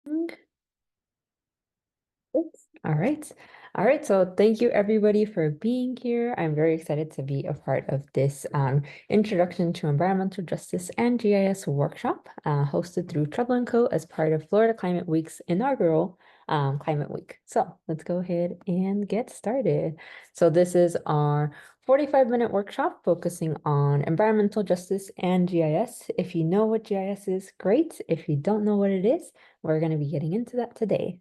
Oops. All right. All right. So thank you everybody for being here. I'm very excited to be a part of this Introduction to Environmental Justice and GIS workshop hosted through Trouble & Co. as part of Florida Climate Week's inaugural Climate Week. So let's go ahead and get started. So this is our 45-minute workshop focusing on environmental justice and GIS. If you know what GIS is, great. If you don't know what it is, we're going to be getting into that today.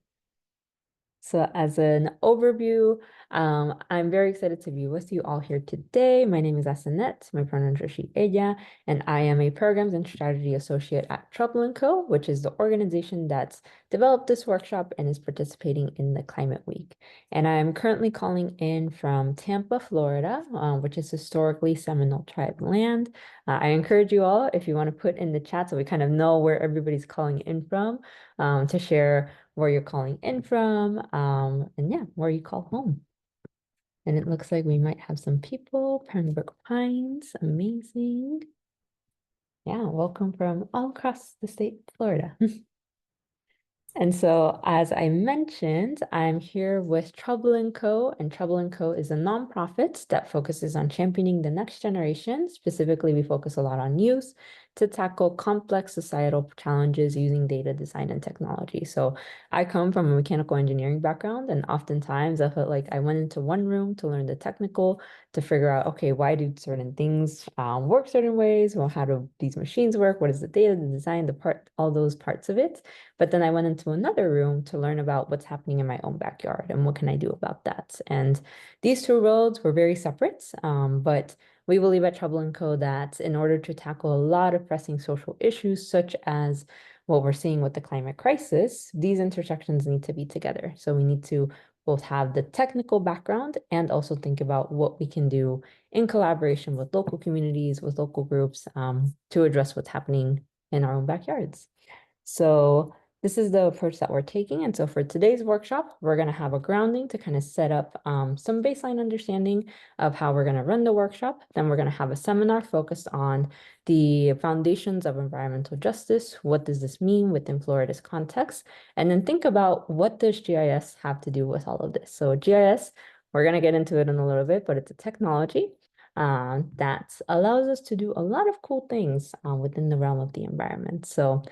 So as an overview, I'm very excited to be with you all here today. My name is Asanet, my pronouns are she, ella, and I am a Programs and Strategy Associate at Trouble & Co., which is the organization that's developed this workshop and is participating in the Climate Week. And I'm currently calling in from Tampa, Florida, which is historically Seminole tribe land. I encourage you all, if you want to put in the chat so we kind of know where everybody's calling in from, to share where you're calling in from, and yeah, where you call home. And it looks like we might have some people. Pembroke Pines, amazing. Yeah, welcome from all across the state of Florida. And so, as I mentioned, I'm here with Trouble & Co. And Trouble & Co. is a nonprofit that focuses on championing the next generation. Specifically, we focus a lot on youth to tackle complex societal challenges using data design and technology. So I come from a mechanical engineering background, and oftentimes I felt like I went into one room to learn the technical, to figure out, okay, why do certain things work certain ways? Well, how do these machines work? What is the data, the design, the part, all those parts of it. But then I went into another room to learn about what's happening in my own backyard and what can I do about that. And these two roads were very separate, but we believe at Trouble & Co. that in order to tackle a lot of pressing social issues, such as what we're seeing with the climate crisis, these intersections need to be together. So we need to both have the technical background and also think about what we can do in collaboration with local communities, with local groups, to address what's happening in our own backyards. So this is the approach that we're taking. And so for today's workshop, we're going to have a grounding to kind of set up some baseline understanding of how we're going to run the workshop. Then we're going to have a seminar focused on the foundations of environmental justice. What does this mean within Florida's context? And then think about, what does GIS have to do with all of this? So GIS, we're going to get into it in a little bit, but it's a technology that allows us to do a lot of cool things within the realm of the environment. So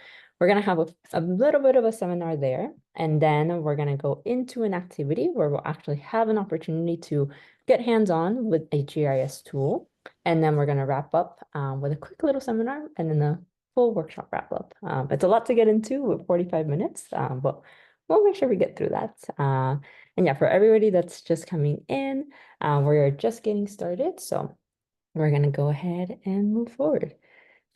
we're going to have a little bit of a seminar there, and then we're going to go into an activity where we'll actually have an opportunity to get hands-on with a GIS tool. And then we're going to wrap up with a quick little seminar and then a full workshop wrap up. It's a lot to get into with 45 minutes, but we'll make sure we get through that. And yeah, for everybody that's just coming in, we're just getting started. So we're going to go ahead and move forward.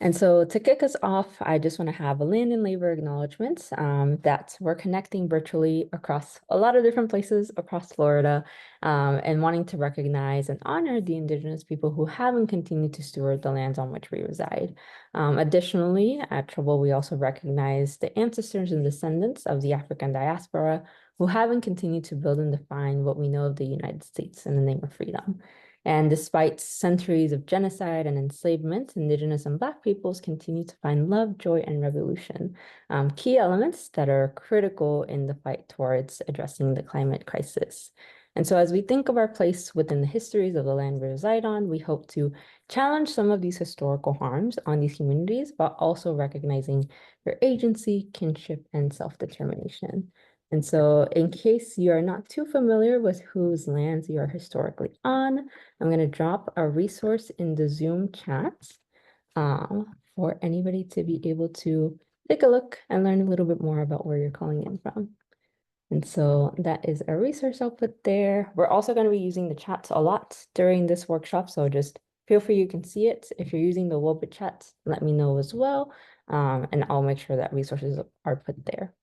And so to kick us off, I just want to have a land and labor acknowledgement that we're connecting virtually across a lot of different places across Florida, and wanting to recognize and honor the Indigenous people who have and continue to steward the lands on which we reside. Additionally, at Trouble, we also recognize the ancestors and descendants of the African diaspora who have and continue to build and define what we know of the United States in the name of freedom. And despite centuries of genocide and enslavement, Indigenous and Black peoples continue to find love, joy, and revolution, key elements that are critical in the fight towards addressing the climate crisis. And so as we think of our place within the histories of the land we reside on, we hope to challenge some of these historical harms on these communities, but also recognizing their agency, kinship, and self-determination. And so in case you are not too familiar with whose lands you are historically on, I'm going to drop a resource in the Zoom chat for anybody to be able to take a look and learn a little bit more about where you're calling in from. And so that is a resource I'll put there. We're also going to be using the chat a lot during this workshop, so just feel free, you can see it. If you're using the Wobit chat, let me know as well, and I'll make sure that resources are put there.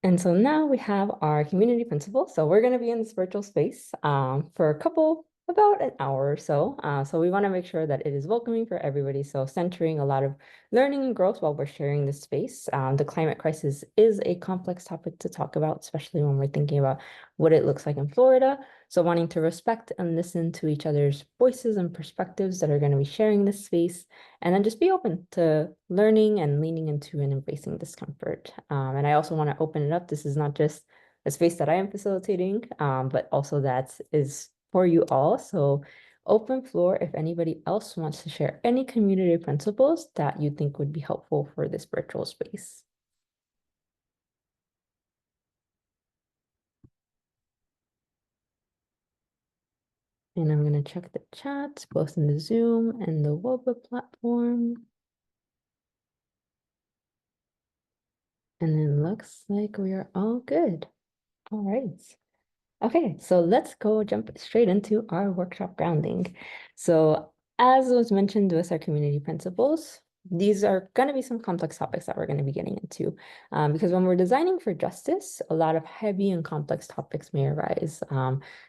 And so now we have our community principal. So we're going to be in this virtual space for a couple about an hour or so. So we want to make sure that it is welcoming for everybody. So centering a lot of learning and growth while we're sharing this space. The climate crisis is a complex topic to talk about, especially when we're thinking about what it looks like in Florida. So wanting to respect and listen to each other's voices and perspectives that are going to be sharing this space, and then just be open to learning and leaning into and embracing discomfort. And I also want to open it up. This is not just a space that I am facilitating, but also that is for you all. So open floor if anybody else wants to share any community principles that you think would be helpful for this virtual space. And I'm going to check the chat, both in the Zoom and the WOBA platform. And it looks like we are all good. All right. Okay, so let's go jump straight into our workshop grounding. So as was mentioned with our community principles, these are going to be some complex topics that we're going to be getting into because when we're designing for justice, a lot of heavy and complex topics may arise,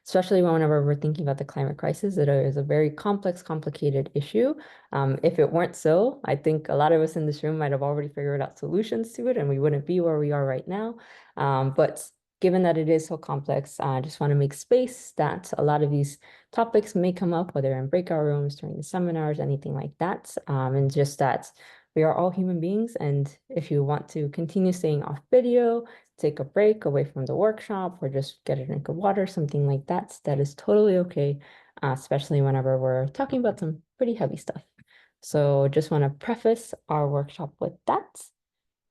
especially whenever we're thinking about the climate crisis. It is a very complex, complicated issue. If it weren't so, I think a lot of us in this room might have already figured out solutions to it and we wouldn't be where we are right now. But given that it is so complex, I just want to make space that a lot of these topics may come up, whether in breakout rooms, during the seminars, anything like that. And just that we are all human beings. And if you want to continue staying off video, take a break away from the workshop, or just get a drink of water, something like that, that is totally okay, especially whenever we're talking about some pretty heavy stuff. So just want to preface our workshop with that.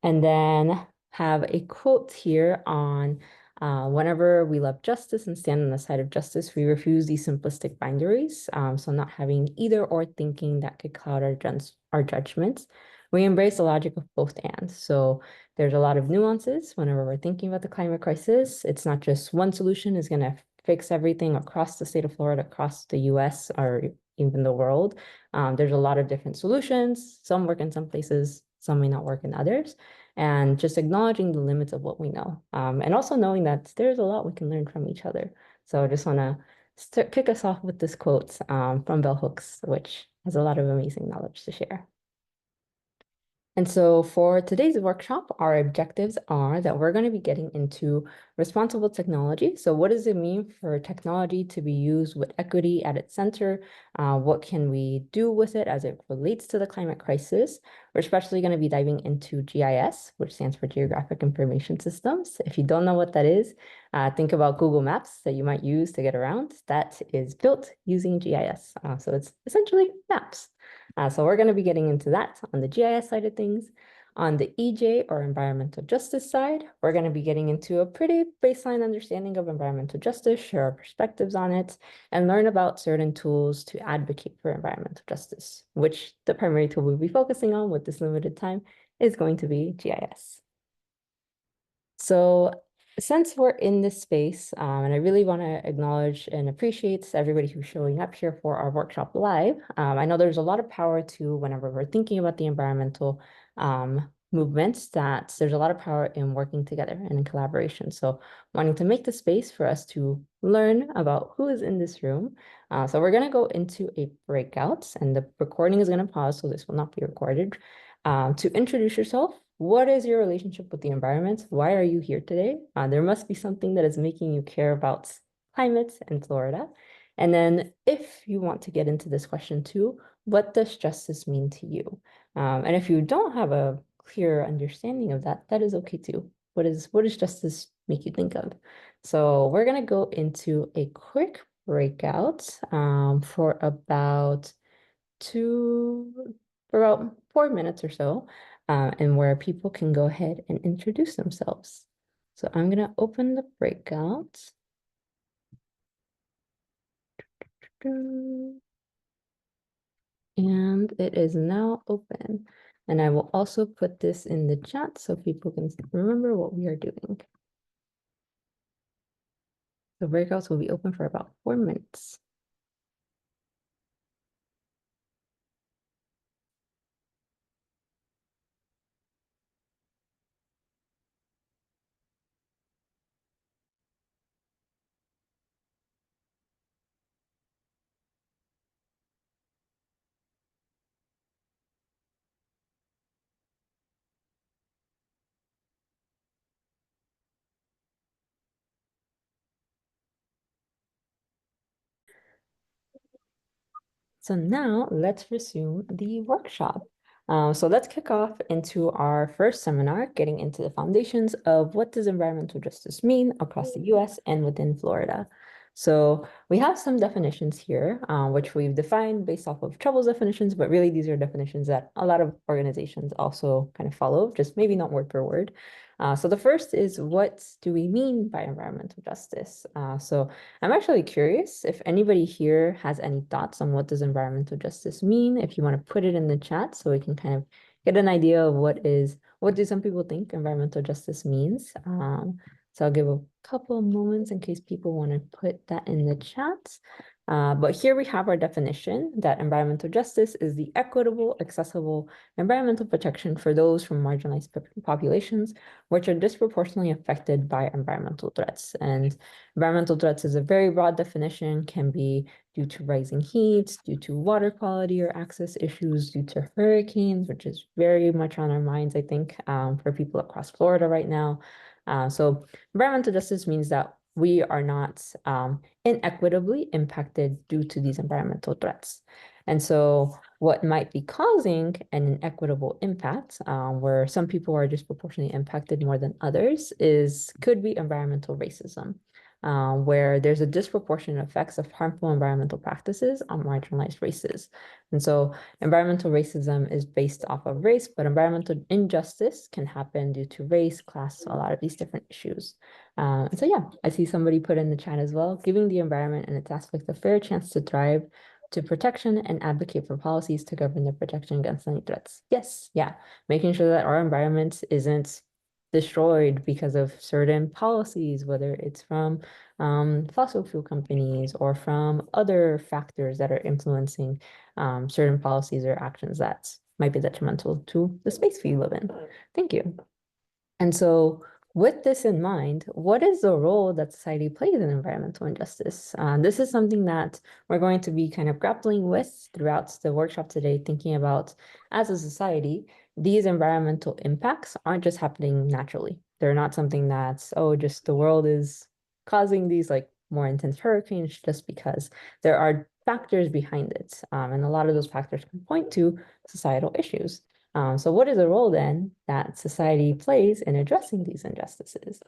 And then have a quote here on whenever we love justice and stand on the side of justice, we refuse these simplistic binaries. So not having either or thinking that could cloud our judgments. We embrace the logic of both and. So there's a lot of nuances whenever we're thinking about the climate crisis. It's not just one solution is going to fix everything across the state of Florida, across the US, or even the world. There's a lot of different solutions. Some work in some places, some may not work in others, and just acknowledging the limits of what we know. And also knowing that there's a lot we can learn from each other. So I just want to kick us off with this quote from Bell Hooks, which has a lot of amazing knowledge to share. And so for today's workshop, our objectives are that we're going to be getting into responsible technology. So what does it mean for technology to be used with equity at its center? What can we do with it as it relates to the climate crisis? We're especially going to be diving into GIS, which stands for Geographic Information Systems. If you don't know what that is, think about Google Maps that you might use to get around. That is built using GIS. So it's essentially maps. So we're going to be getting into that on the GIS side of things. On the EJ or environmental justice side, we're going to be getting into a pretty baseline understanding of environmental justice, share our perspectives on it, and learn about certain tools to advocate for environmental justice, which the primary tool we'll be focusing on with this limited time is going to be GIS. So since we're in this space, and I really want to acknowledge and appreciate everybody who's showing up here for our workshop live. I know there's a lot of power to whenever we're thinking about the environmental movements, that there's a lot of power in working together and in collaboration. So wanting to make the space for us to learn about who is in this room. So we're going to go into a breakout, and the recording is going to pause, so this will not be recorded. To introduce yourself, what is your relationship with the environment? Why are you here today? There must be something that is making you care about climate in Florida. And then if you want to get into this question too, what does justice mean to you? And if you don't have a clear understanding of that, that is okay too. What does justice make you think of? So we're gonna go into a quick breakout for about 4 minutes or so, and where people can go ahead and introduce themselves. So I'm going to open the breakout. And it is now open. And I will also put this in the chat so people can remember what we are doing. The breakouts will be open for about 4 minutes. So now let's resume the workshop. So let's kick off into our first seminar, getting into the foundations of what does environmental justice mean across the US and within Florida. So we have some definitions here, which we've defined based off of Trouble's definitions, but really these are definitions that a lot of organizations also kind of follow, just maybe not word per word. So the first is, what do we mean by environmental justice? So I'm actually curious if anybody here has any thoughts on what does environmental justice mean, if you want to put it in the chat so we can kind of get an idea of what do some people think environmental justice means. So I'll give a couple of moments in case people want to put that in the chat. But here we have our definition that environmental justice is the equitable, accessible environmental protection for those from marginalized populations, which are disproportionately affected by environmental threats. And environmental threats is a very broad definition, can be due to rising heat, due to water quality or access issues, due to hurricanes, which is very much on our minds, I think, for people across Florida right now. So environmental justice means that we are not inequitably impacted due to these environmental threats. And so what might be causing an inequitable impact, where some people are disproportionately impacted more than others, could be environmental racism, where there's a disproportionate effects of harmful environmental practices on marginalized races. And so environmental racism is based off of race, but environmental injustice can happen due to race, class, a lot of these different issues. And so, yeah, I see somebody put in the chat as well, giving the environment and its aspects a fair chance to thrive, to protection and advocate for policies to govern the protection against any threats. Yes, yeah, making sure that our environment isn't destroyed because of certain policies, whether it's from fossil fuel companies or from other factors that are influencing certain policies or actions that might be detrimental to the space we live in. Thank you. And so with this in mind, what is the role that society plays in environmental injustice? This is something that we're going to be kind of grappling with throughout the workshop today, thinking about as a society, these environmental impacts aren't just happening naturally. They're not something that's, oh, just the world is causing these like more intense hurricanes just because. There are factors behind it. And a lot of those factors can point to societal issues. So what is the role then that society plays in addressing these injustices?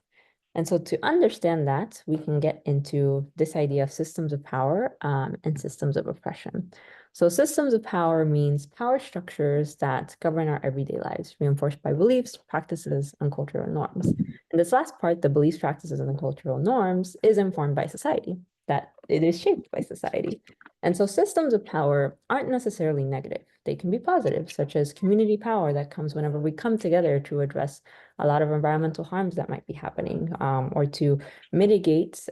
And so to understand that, we can get into this idea of systems of power and systems of oppression. So systems of power means power structures that govern our everyday lives, reinforced by beliefs, practices, and cultural norms. And this last part, the beliefs, practices, and the cultural norms, is informed by society, that it is shaped by society. And so systems of power aren't necessarily negative. They can be positive, such as community power that comes whenever we come together to address a lot of environmental harms that might be happening, or to mitigate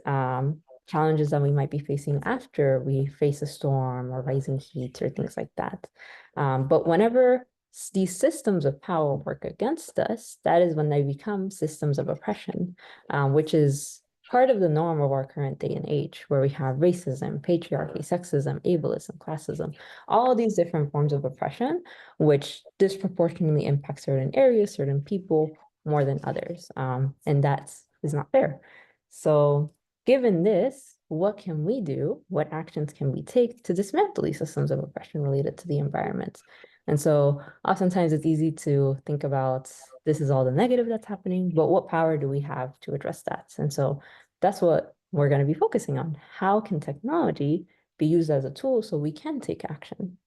challenges that we might be facing after we face a storm or rising heat or things like that. But whenever these systems of power work against us, that is when they become systems of oppression, which is part of the norm of our current day and age, where we have racism, patriarchy, sexism, ableism, classism, all these different forms of oppression, which disproportionately impact certain areas, certain people more than others. And that is not fair. So given this, what can we do? What actions can we take to dismantle these systems of oppression related to the environment? And so oftentimes it's easy to think about this is all the negative that's happening, but what power do we have to address that? And so that's what we're going to be focusing on. How can technology be used as a tool so we can take action?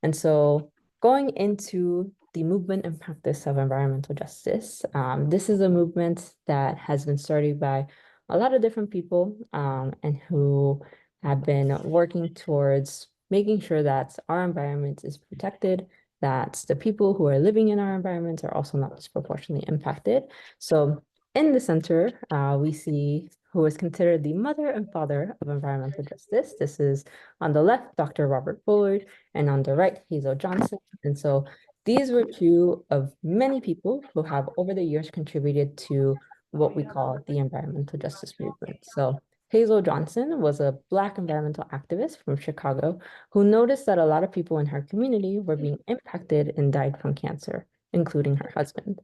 And so going into the movement and practice of environmental justice, this is a movement that has been started by a lot of different people and who have been working towards making sure that our environment is protected, that the people who are living in our environment are also not disproportionately impacted. So in the center, we see who is considered the mother and father of environmental justice. This is on the left, Dr. Robert Bullard, and on the right, Hazel Johnson. And so these were two of many people who have over the years contributed to what we call the environmental justice movement. So Hazel Johnson was a Black environmental activist from Chicago who noticed that a lot of people in her community were being impacted and died from cancer, including her husband.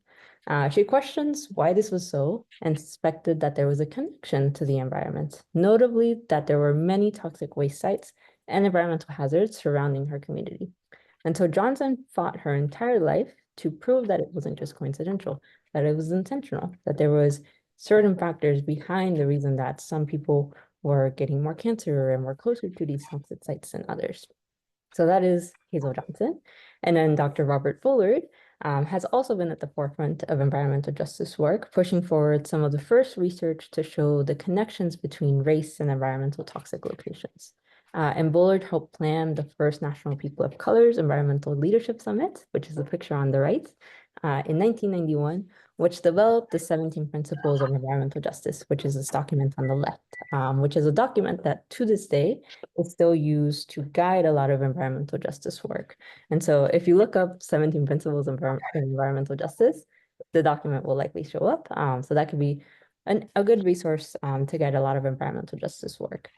She questions why this was so and suspected that there was a connection to the environment, notably that there were many toxic waste sites and environmental hazards surrounding her community. And so Johnson fought her entire life to prove that it wasn't just coincidental, that it was intentional, that there was certain factors behind the reason that some people were getting more cancer and were closer to these toxic sites than others. So that is Hazel Johnson. And then Dr. Robert Bullard has also been at the forefront of environmental justice work, pushing forward some of the first research to show the connections between race and environmental toxic locations. And Bullard helped plan the first National People of Color's Environmental Leadership Summit, which is the picture on the right, in 1991, which developed the 17 Principles of Environmental Justice, which is this document on the left, which is a document that to this day is still used to guide a lot of environmental justice work. And so if you look up 17 Principles of Environmental Justice, the document will likely show up. So that could be a good resource to guide a lot of environmental justice work.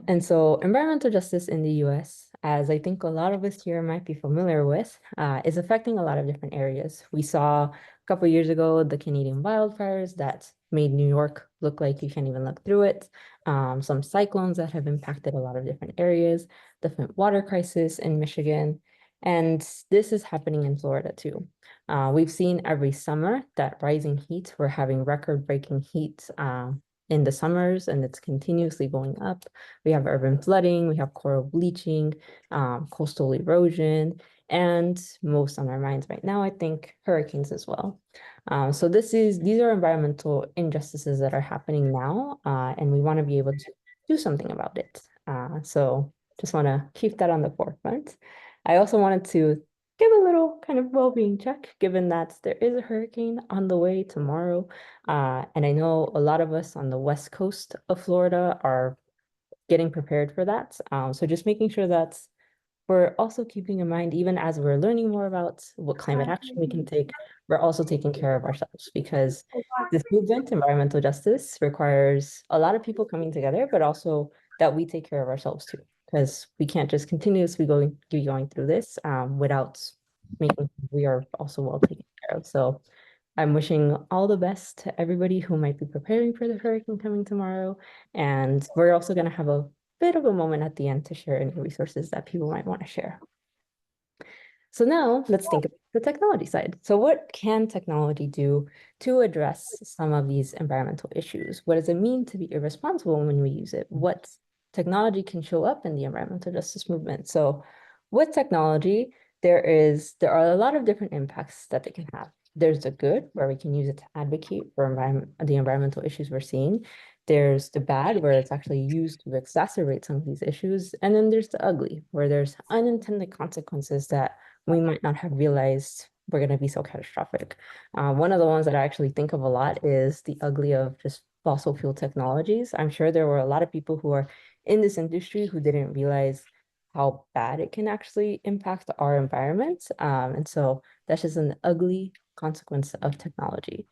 And so environmental justice in the US, as I think a lot of us here might be familiar with, is affecting a lot of different areas. We saw a couple years ago the Canadian wildfires that made New York look like you can't even look through it. Some cyclones that have impacted a lot of different areas, different water crisis in Michigan. And this is happening in Florida too. We've seen every summer that rising heat, we're having record-breaking heat in the summers, and it's continuously going up. We have urban flooding, we have coral bleaching, coastal erosion, and most on our minds right now, I think hurricanes as well. So these are environmental injustices that are happening now, and we want to be able to do something about it. So just want to keep that on the forefront. I also wanted to give a little kind of well-being check, given that there is a hurricane on the way tomorrow. And I know a lot of us on the west coast of Florida are getting prepared for that. So just making sure that we're also keeping in mind, even as we're learning more about what climate action we can take, we're also taking care of ourselves, because this movement, environmental justice, requires a lot of people coming together, but also that we take care of ourselves too, because we can't just continuously be going through this without making sure we are also well taken care of. So I'm wishing all the best to everybody who might be preparing for the hurricane coming tomorrow. And we're also going to have a bit of a moment at the end to share any resources that people might want to share. So now let's think about the technology side. So what can technology do to address some of these environmental issues? What does it mean to be irresponsible when we use it? What technology can show up in the environmental justice movement? So with technology, there are a lot of different impacts that it can have. There's the good, where we can use it to advocate for the environmental issues we're seeing. There's the bad, where it's actually used to exacerbate some of these issues. And then there's the ugly, where there's unintended consequences that we might not have realized were going to be so catastrophic. One of the ones that I actually think of a lot is the ugly of just fossil fuel technologies. I'm sure there were a lot of people who are in this industry who didn't realize how bad it can actually impact our environment. And so that's just an ugly consequence of technology.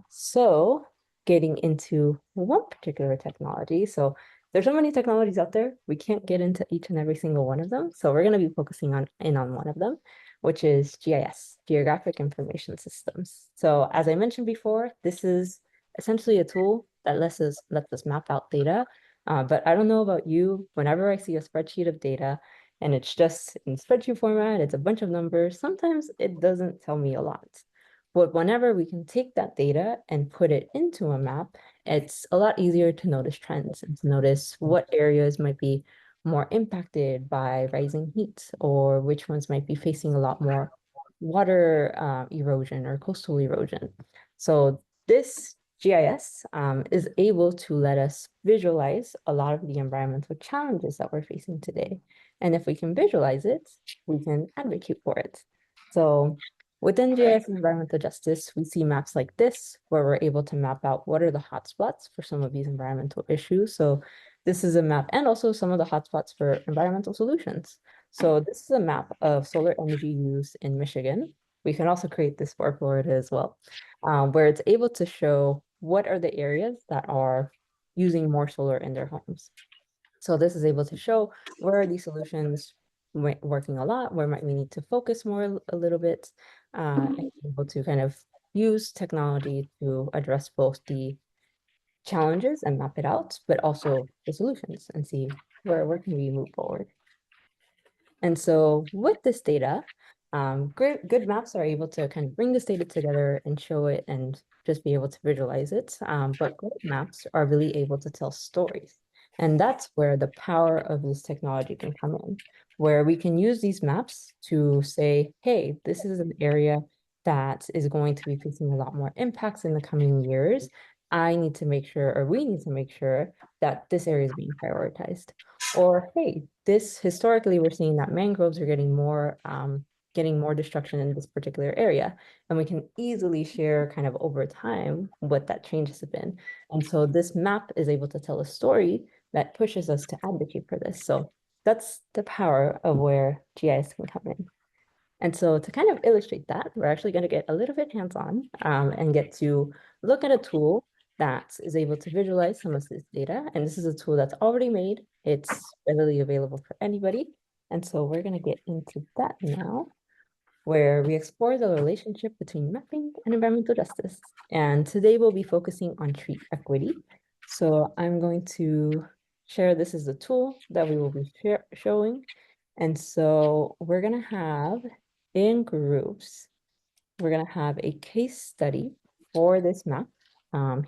So getting into one particular technology. So there's so many technologies out there. We can't get into each and every single one of them. So we're going to be focusing on one of them, which is GIS, Geographic Information Systems. So as I mentioned before, this is essentially a tool that lets us map out data. But I don't know about you, whenever I see a spreadsheet of data and it's just in spreadsheet format, it's a bunch of numbers, sometimes it doesn't tell me a lot. But whenever we can take that data and put it into a map, it's a lot easier to notice trends and to notice what areas might be more impacted by rising heat, or which ones might be facing a lot more water erosion or coastal erosion. So this GIS is able to let us visualize a lot of the environmental challenges that we're facing today. And if we can visualize it, we can advocate for it. So within GIS and environmental justice, we see maps like this, where we're able to map out what are the hotspots for some of these environmental issues. So this is a map, and also some of the hotspots for environmental solutions. So this is a map of solar energy use in Michigan. We can also create this for Florida as well, where it's able to show what are the areas that are using more solar in their homes. So this is able to show where are these solutions working a lot, where might we need to focus more a little bit, and able to kind of use technology to address both the challenges and map it out, but also the solutions and see where can we move forward? And so with this data, good maps are able to kind of bring this data together and show it and just be able to visualize it. But great maps are really able to tell stories. And that's where the power of this technology can come in, where we can use these maps to say, hey, this is an area that is going to be facing a lot more impacts in the coming years. I need to make sure, or we need to make sure that this area is being prioritized. Or, hey, this historically we're seeing that mangroves are getting more destruction in this particular area. And we can easily share kind of over time what that change has been. And so this map is able to tell a story that pushes us to advocate for this. So that's the power of where GIS can come in. And so to kind of illustrate that, we're actually going to get a little bit hands-on and get to look at a tool that is able to visualize some of this data. And this is a tool that's already made. It's readily available for anybody. And so we're going to get into that now, where we explore the relationship between mapping and environmental justice. And today we'll be focusing on tree equity. So I'm going to share this as the tool that we will be showing. And so we're going to have in groups, we're going to have a case study for this map.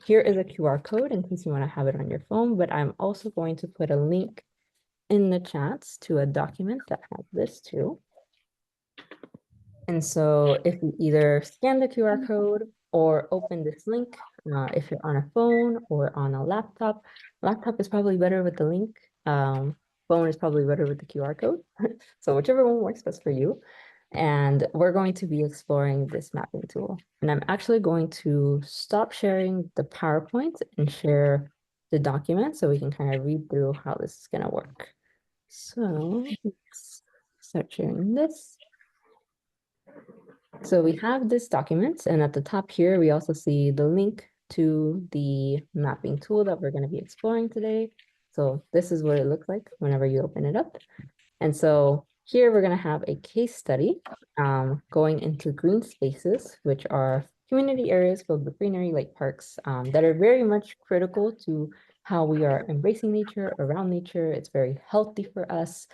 Here is a QR code in case you want to have it on your phone, but I'm also going to put a link in the chats to a document that has this too. And so if you either scan the QR code or open this link, if you're on a phone or on a laptop is probably better with the link. Phone is probably better with the QR code. So whichever one works best for you. And we're going to be exploring this mapping tool. And I'm actually going to stop sharing the PowerPoint and share the document so we can kind of read through how this is going to work. So let's start sharing this. So we have this document, and at the top here, we also see the link to the mapping tool that we're going to be exploring today. So this is what it looks like whenever you open it up. And so here we're going to have a case study going into green spaces, which are community areas filled with greenery like parks that are very much critical to how we are embracing nature, around nature. It's very healthy for us,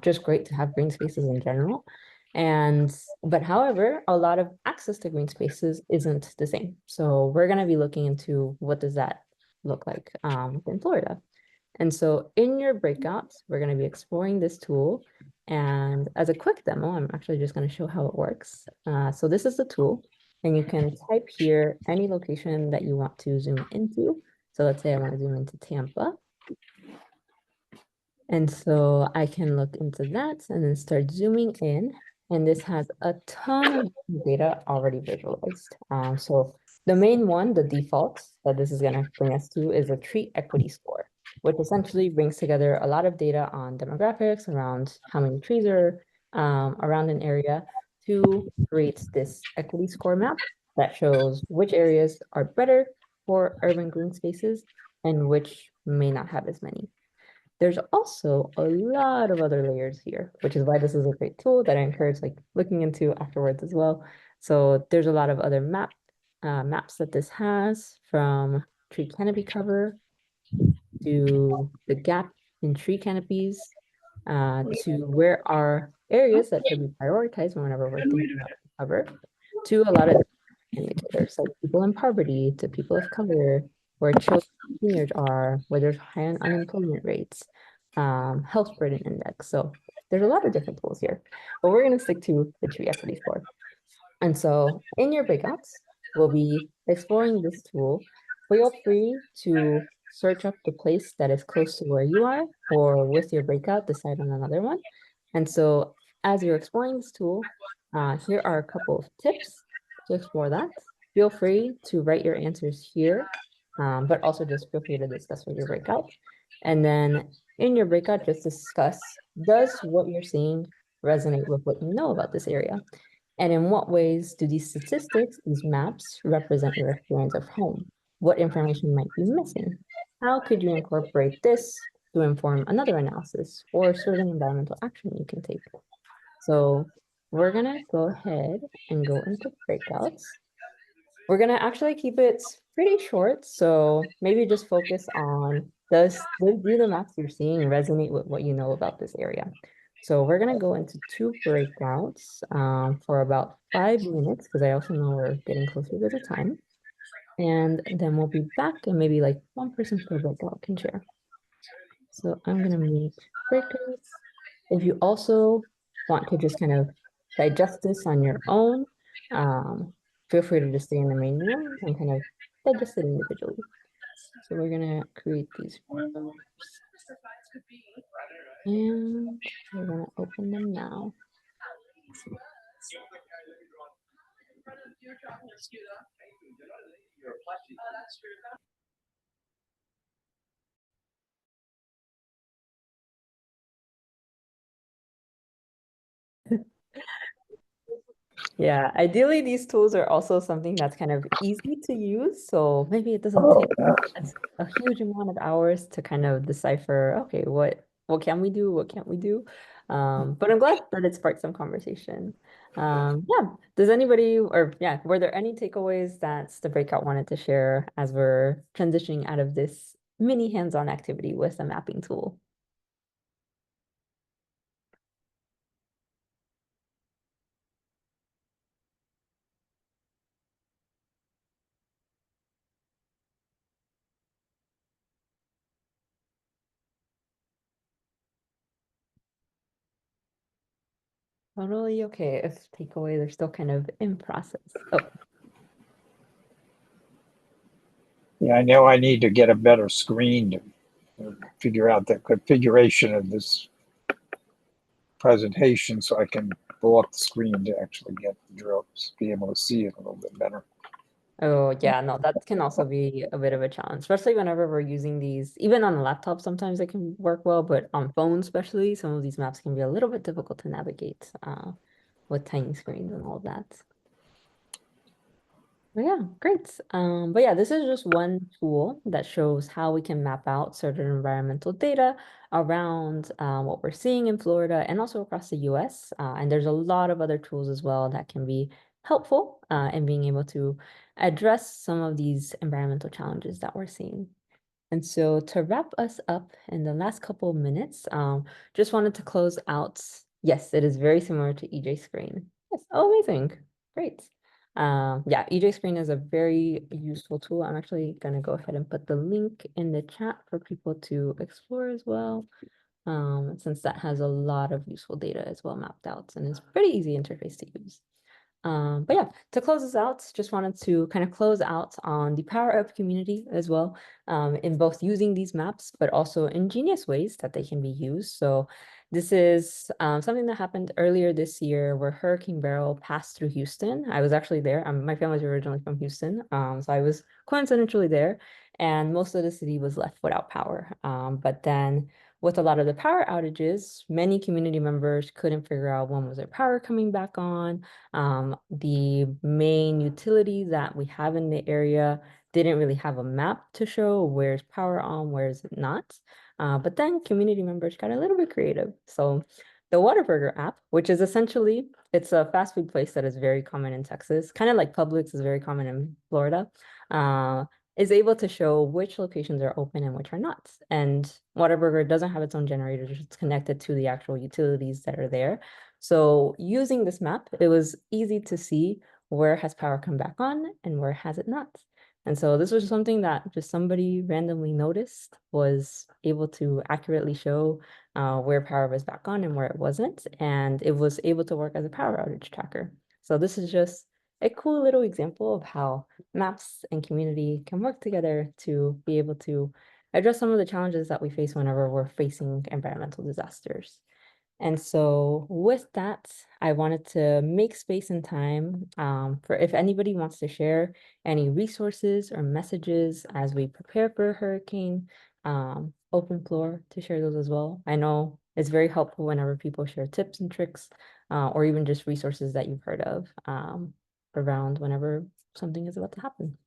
just great to have green spaces in general. But however, a lot of access to green spaces isn't the same. So we're going to be looking into what does that look like in Florida. And so in your breakouts, we're going to be exploring this tool. And as a quick demo, I'm actually just going to show how it works. So this is the tool, and you can type here any location that you want to zoom into. So let's say I want to zoom into Tampa. And so I can look into that and then start zooming in. And this has a ton of data already visualized. So the main one, the default that this is going to bring us to is a tree equity score, which essentially brings together a lot of data on demographics around how many trees are around an area to create this equity score map that shows which areas are better for urban green spaces and which may not have as many. There's also a lot of other layers here, which is why this is a great tool that I encourage like looking into afterwards as well. So there's a lot of other maps that this has, from tree canopy cover to the gap in tree canopies, to where are areas that should be prioritized whenever we're thinking about cover, to a lot of indicators like people in poverty, to people of color, where children and seniors are, where there's high unemployment rates, health burden index. So there's a lot of different tools here, but we're going to stick to the tree equity score. And so in your breakouts, we'll be exploring this tool. Feel free to search up the place that is close to where you are, or with your breakout, decide on another one. And so as you're exploring this tool, here are a couple of tips to explore that. Feel free to write your answers here, but also just feel free to discuss with your breakout. And then in your breakout, just discuss, does what you're seeing resonate with what you know about this area? And in what ways do these statistics, these maps, represent your experience of home? What information might be missing? How could you incorporate this to inform another analysis or certain environmental action you can take? So we're gonna go ahead and go into breakouts. We're gonna actually keep it pretty short, so maybe just focus on do the maps you're seeing resonate with what you know about this area? So we're gonna go into two breakouts for about 5 minutes because I also know we're getting closer to the time. And then we'll be back and maybe like one person per breakout can share. So I'm gonna make breakouts. If you also want to just kind of digest this on your own, um, feel free to just stay in the main room and kind of digest it individually. So we're gonna create these rooms and we're gonna open them now. Yeah, ideally these tools are also something that's kind of easy to use. So maybe it doesn't take a huge amount of hours to kind of decipher, okay, what can we do? What can't we do? But I'm glad that it sparked some conversation. Yeah, does anybody or yeah, were there any takeaways that the breakout wanted to share as we're transitioning out of this mini hands-on activity with a mapping tool? Totally okay if takeaways are still kind of in process. Oh, Yeah, I know I need to get a better screen to figure out the configuration of this presentation so I can blow up the screen to actually get the drills, be able to see it a little bit better. oh yeah, no, that can also be a bit of a challenge, especially whenever we're using these, even on a laptop, sometimes they can work well, but on phones especially, some of these maps can be a little bit difficult to navigate with tiny screens and all of that. But yeah, great. But yeah, this is just one tool that shows how we can map out certain environmental data around what we're seeing in Florida and also across the US. And there's a lot of other tools as well that can be helpful in being able to address some of these environmental challenges that we're seeing. And so to wrap us up in the last couple of minutes, just wanted to close out. Yes, it is very similar to EJ Screen. Yes, oh, amazing. Great. Yeah, EJ Screen is a very useful tool. I'm actually gonna go ahead and put the link in the chat for people to explore as well. Since that has a lot of useful data as well mapped out and is pretty easy interface to use. But yeah, to close this out, just wanted to kind of close out on the power of community as well, in both using these maps, but also ingenious ways that they can be used. So this is something that happened earlier this year where Hurricane Beryl passed through Houston. I was actually there. My family's originally from Houston, so I was coincidentally there, and most of the city was left without power. But then with a lot of the power outages, many community members couldn't figure out when was their power coming back on. The main utility that we have in the area didn't really have a map to show where's power on, where's it not. But then community members got a little bit creative. So the Whataburger app, which is essentially, it's a fast food place that is very common in Texas, kind of like Publix is very common in Florida, uh, is able to show which locations are open and which are not. And Whataburger doesn't have its own generator, it's connected to the actual utilities that are there. So using this map, it was easy to see where has power come back on and where has it not. And so this was something that just somebody randomly noticed, was able to accurately show where power was back on and where it wasn't. And it was able to work as a power outage tracker. So this is just a cool little example of how maps and community can work together to be able to address some of the challenges that we face whenever we're facing environmental disasters. And so with that, I wanted to make space and time for if anybody wants to share any resources or messages as we prepare for a hurricane, open floor to share those as well. I know it's very helpful whenever people share tips and tricks or even just resources that you've heard of around whenever something is about to happen.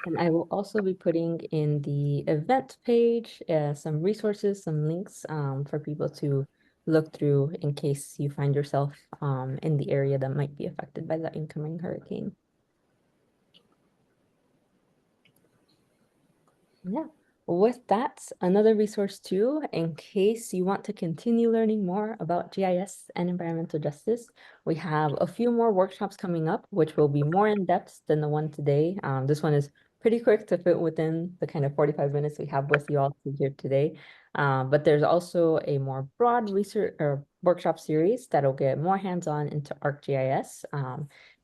And I will also be putting in the event page some resources, some links for people to look through in case you find yourself in the area that might be affected by the incoming hurricane. Yeah. With that, another resource too, in case you want to continue learning more about GIS and environmental justice, we have a few more workshops coming up, which will be more in depth than the one today. This one is pretty quick to fit within the kind of 45 minutes we have with you all here today. But there's also a more broad research or workshop series that'll get more hands-on into ArcGIS.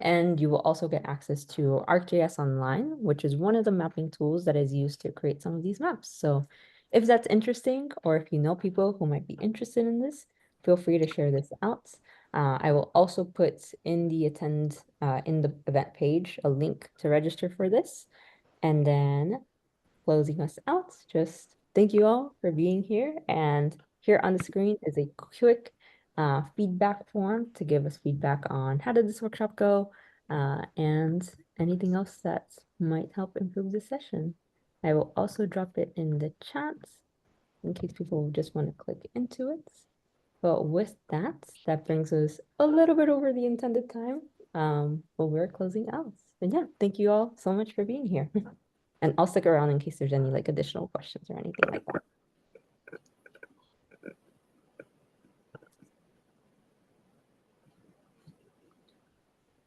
And you will also get access to ArcGIS Online, which is one of the mapping tools that is used to create some of these maps. So if that's interesting, or if you know people who might be interested in this, feel free to share this out. I will also put in the in the event page a link to register for this. And then closing us out, just thank you all for being here. And here on the screen is a quick feedback form to give us feedback on how did this workshop go and anything else that might help improve the session. I will also drop it in the chat in case people just want to click into it. But with that, that brings us a little bit over the intended time. But we're closing out. And yeah, thank you all so much for being here. And I'll stick around in case there's any like additional questions or anything like that.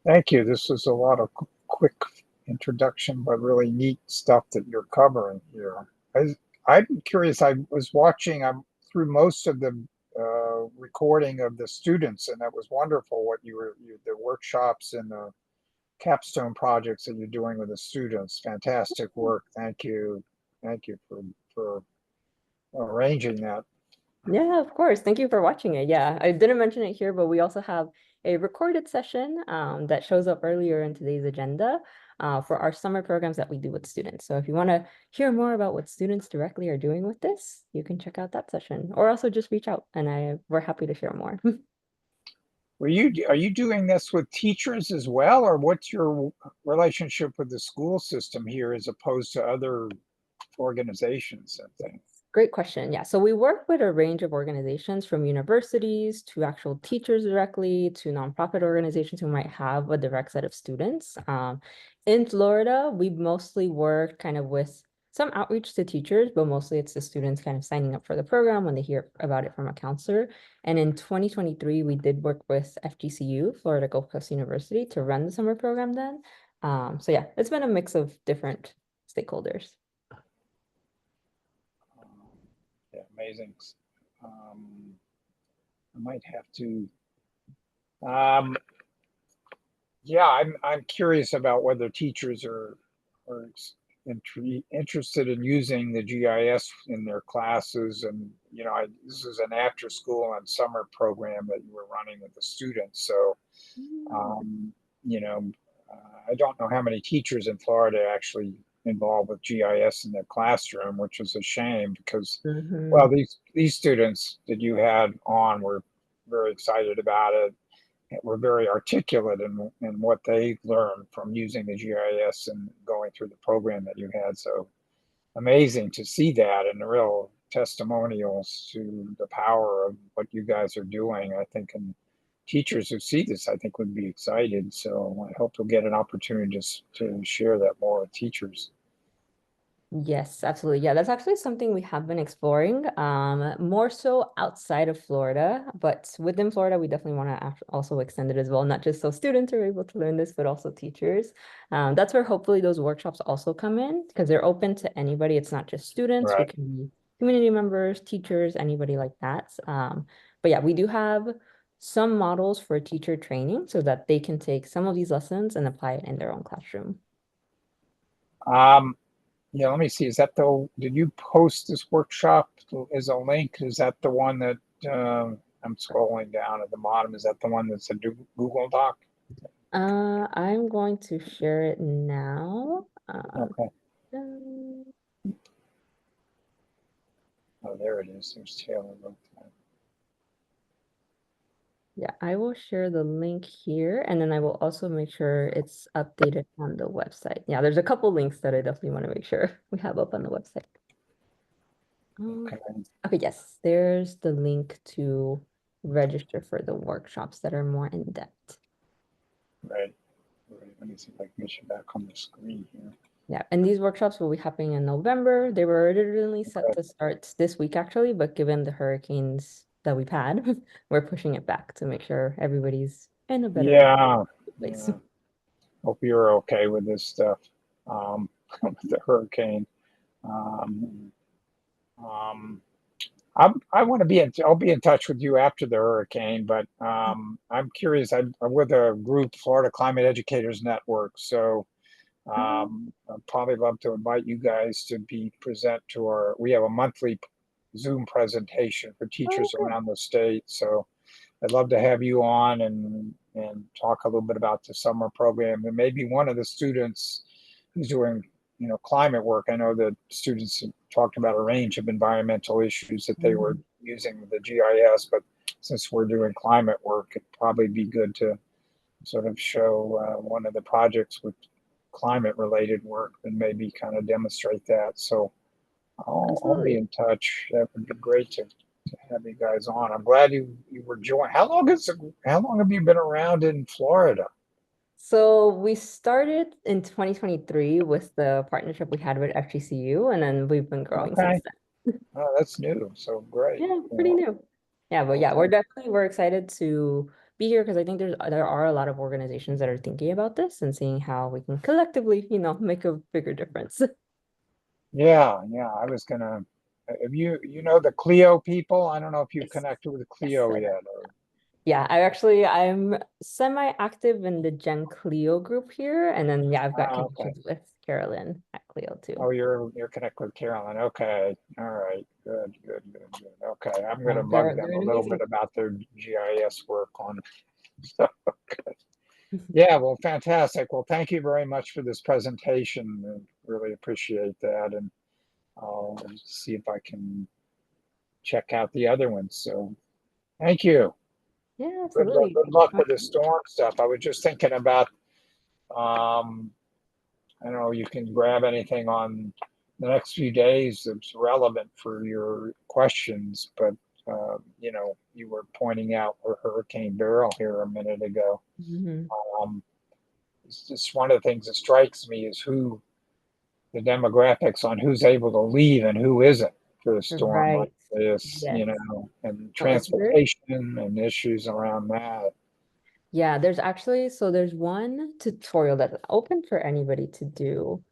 Thank you. This was a lot of quick introduction, but really neat stuff that you're covering here. I'm curious. I was watching. I'm through most of the recording of the students, and that was wonderful. What the workshops and the capstone projects that you're doing with the students. Fantastic work. Thank you for arranging that. Yeah, of course. Thank you for watching it. Yeah, I didn't mention it here, but we also have a recorded session that shows up earlier in today's agenda for our summer programs that we do with students. So if you want to hear more about what students directly are doing with this, you can check out that session or also just reach out and we're happy to share more. Are you doing this with teachers as well, or what's your relationship with the school system here as opposed to other organizations and things? Great question. Yeah. So we work with a range of organizations from universities to actual teachers directly to nonprofit organizations who might have a direct set of students. In Florida, we mostly work kind of with some outreach to teachers, but mostly it's the students kind of signing up for the program when they hear about it from a counselor. And in 2023, we did work with FGCU, Florida Gulf Coast University, to run the summer program then. So yeah, it's been a mix of different stakeholders. Yeah, amazing. Um, I might have to. Um, yeah, I'm curious about whether teachers are interested in using the GIS in their classes, and this is an after school and summer program that you were running with the students, so um, you know, I don't know how many teachers in Florida actually involved with GIS in their classroom, which is a shame because, well, Mhm. these students that you had on were very excited about it, were very articulate in what they learned from using the GIS and going through the program that you had. So amazing to see that and the real testimonials to the power of what you guys are doing. I think, and teachers who see this, I think, would be excited. So I hope you'll get an opportunity to share that more with teachers. Yes, absolutely. Yeah, that's actually something we have been exploring, more so outside of Florida, but within Florida, we definitely want to also extend it as well, not just so students are able to learn this, but also teachers. That's where hopefully those workshops also come in because they're open to anybody. It's not just students, we Right. can be community members, teachers, anybody like that. But yeah, we do have some models for teacher training so that they can take some of these lessons and apply it in their own classroom. Um, yeah, let me see. Is that did you post this workshop as a link? Is that the one that I'm scrolling down at the bottom? Is that the one that's a Google Doc? I'm going to share it now. Okay. Dun- Oh, there it is. There's Taylor. yeah, I will share the link here and then I will also make sure it's updated on the website. Yeah, there's a couple links that I definitely want to make sure we have up on the website. Okay. Okay, yes, there's the link to register for the workshops that are more in depth. Right. Right. Let me see if I can get you back on the screen here. Yeah, and these workshops will be happening in November. They were originally set to start this week actually, but given the hurricanes that we've had, we're pushing it back to make sure everybody's in a better Yeah. place. Yeah. Hope you're okay with this stuff. With the hurricane. Um, um, I want to be I'll be in touch with you after the hurricane, but I'm curious. I'm with a group, Florida Climate Educators Network. So I'd probably love to invite you guys to be present to we have a monthly Zoom presentation for Oh, teachers good. around the state. So I'd love to have you on and talk a little bit about the summer program, and maybe one of the students who's doing, climate work. I know that students have talked about a range of environmental issues that they were Mhm. using the GIS, but since we're doing climate work, it'd probably be good to sort of show one of the projects with climate related work and maybe kind of demonstrate that. So I'll be Absolutely. in touch. That would be great to have you guys on. I'm glad you were joined. How long have you been around in Florida? So we started in 2023 with the partnership we had with FGCU, and then we've been growing Okay. since then. Oh, that's new. So great. Yeah, pretty Well, new. Yeah, but yeah, okay. we're excited to be here because I think there are a lot of organizations that are thinking about this and seeing how we can collectively, make a bigger difference. Yeah, yeah. I was gonna. Have you know the Clio people? I don't know if you've Yes. connected with Yes, Clio I know. yet. Or, Yeah, I'm semi-active in the Gen Clio group here, and then yeah, I've got okay. connections with Carolyn at Clio too. Oh, you're connected with Carolyn. Okay. All right. Good, good, good, good. Okay. I'm gonna bug They're them doing a little bit amazing. about their GIS work on. Yeah, well, fantastic. Well, thank you very much for this presentation. Really appreciate that. And I'll see if I can check out the other ones. So thank you. Yeah, Good luck. absolutely. Good luck with the storm stuff. I was just thinking about, um, I don't know, you can grab anything on the next few days that's relevant for your questions, but you were pointing out Hurricane Beryl here a minute ago. Mhm. Um, it's just one of the things that strikes me is the demographics on who's able to leave and who isn't for a storm like Right. this, Yes. and No, it's very transportation and issues around that. Yeah, there's one tutorial that's open for anybody to do.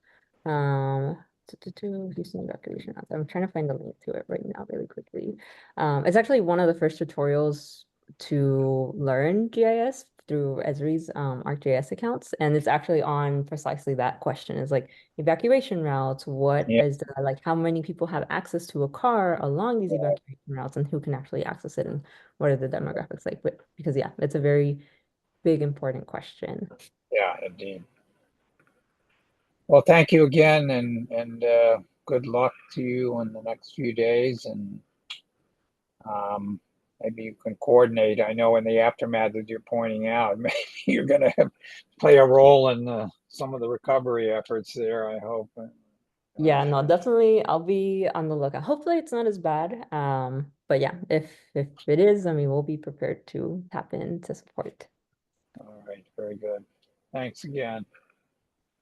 Houston evacuation routes. I'm trying to find the link to it right now really quickly. It's actually one of the first tutorials to learn GIS through Esri's ArcGIS accounts, and it's actually on precisely that question. It's like evacuation routes, what Yeah, is the like how many people have access to a car along these evacuation routes and who can actually access it and what are the demographics like? But because yeah, it's a very big important question. yeah, indeed. Well, thank you again, and good luck to you in the next few days, and maybe you can coordinate. I know in the aftermath that you're pointing out, maybe you're going to play a role in some of the recovery efforts there. I hope. Yeah, Um, no, definitely I'll be on the lookout. Hopefully it's not as bad. But yeah, if it is, I mean we'll be prepared to tap in to support. all right, very good. Thanks again.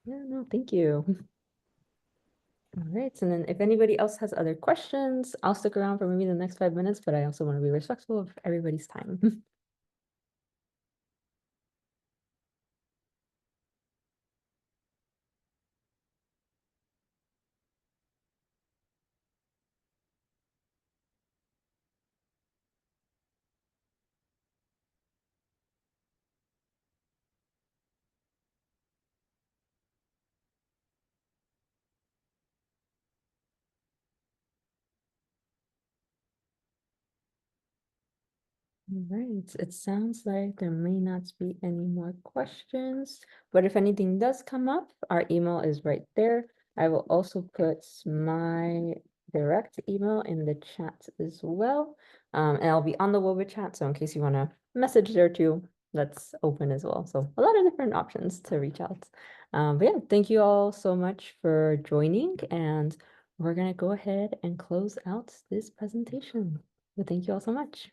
Yeah, no, thank you. All right. And then if anybody else has other questions, I'll stick around for maybe the next 5 minutes, but I also want to be respectful of everybody's time. All right, it sounds like there may not be any more questions, but if anything does come up, our email is right there. I will also put my direct email in the chat as well. And I'll be on the Woba chat, so in case you want to message there too, that's open as well. So a lot of different options to reach out. But yeah, thank you all so much for joining, and we're gonna go ahead and close out this presentation. But thank you all so much.